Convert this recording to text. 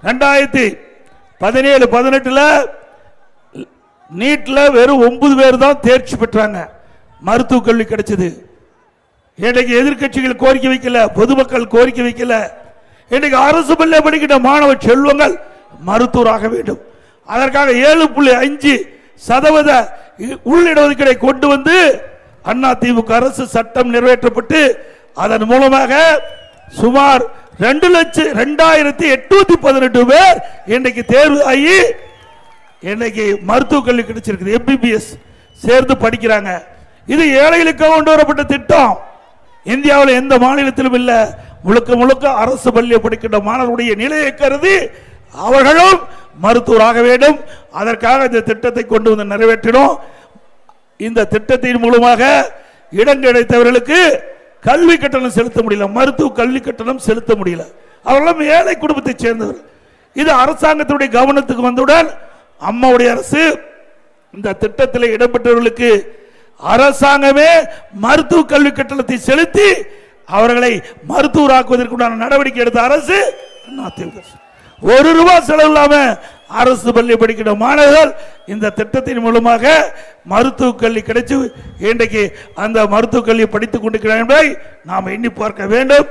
2017-18 நீட்ல வெறும் 9 பேர் தான் தேர்ச்சி பெற்றாங்க, மருத்துவ கல்வி கிடைச்சது. இன்றைக்கு எதிர்கட்சிகள் கோரிக்கை வைக்கல, பொதுமக்கள் கோரிக்கை வைக்கல. இன்றைக்கு அரசு பள்ளி படிக்கின்ற மாணவ செல்வங்கள் மருத்துவராக வேண்டும். அதற்காக 7.5% உள்ளிடஒதுக்கீடை கொண்டு வந்து அதிமுக அரசு சட்டம் நிறைவேற்றப்பட்டு அதன் மூலமாக சுமார் 2,0818 பேர் இன்றைக்கு தேர்வு ஆகி இன்னைக்கு மருத்துவ கல்வி கிடைச்சிருக்கு. MBBS சேர்ந்து படிக்கிறாங்க. இது ஏழைகளுக்கு கொண்டு வரப்பட்ட திட்டம். இந்தியாவில் எந்த மாநிலத்திலும் இல்ல. முழுக்க முழுக்க அரசு பள்ளியை படிக்கின்ற மாணவருடைய நிலையை கருதி அவர்களும் மருத்துவராக வேண்டும். அதற்காக இந்த திட்டத்தை கொண்டு வந்து நிறைவேற்றினோம். இந்த திட்டத்தின் மூலமாக இடம் கிடைத்தவர்களுக்கு கல்வி கட்டணம் செலுத்த முடியல, மருத்துவ கல்வி கட்டணம் செலுத்த முடியல. அவர்களும் ஏழை குடும்பத்தை சேர்ந்தவர். இது அரசாங்கத்துடைய கவனத்துக்கு வந்தவுடன் அம்மாவுடைய அரசு இந்த திட்டத்தில் இடம்பெற்றவர்களுக்கு அரசாங்கமே மருத்துவ கல்வி கட்டணத்தை செலுத்தி அவர்களை மருத்துவராக்குவதற்குண்டான நடவடிக்கை எடுத்த அரசு அதிமுக. ₹1 செலவு இல்லாம அரசு பள்ளி படிக்கிற மாணவர்கள் இந்த திட்டத்தின் மூலமாக மருத்துவ கல்வி கிடைச்சு இன்றைக்கு அந்த மருத்துவ கல்வியை படித்துக் கொண்டிருக்கிறார்கள் என்பதை நாம் எண்ணி பார்க்க வேண்டும்.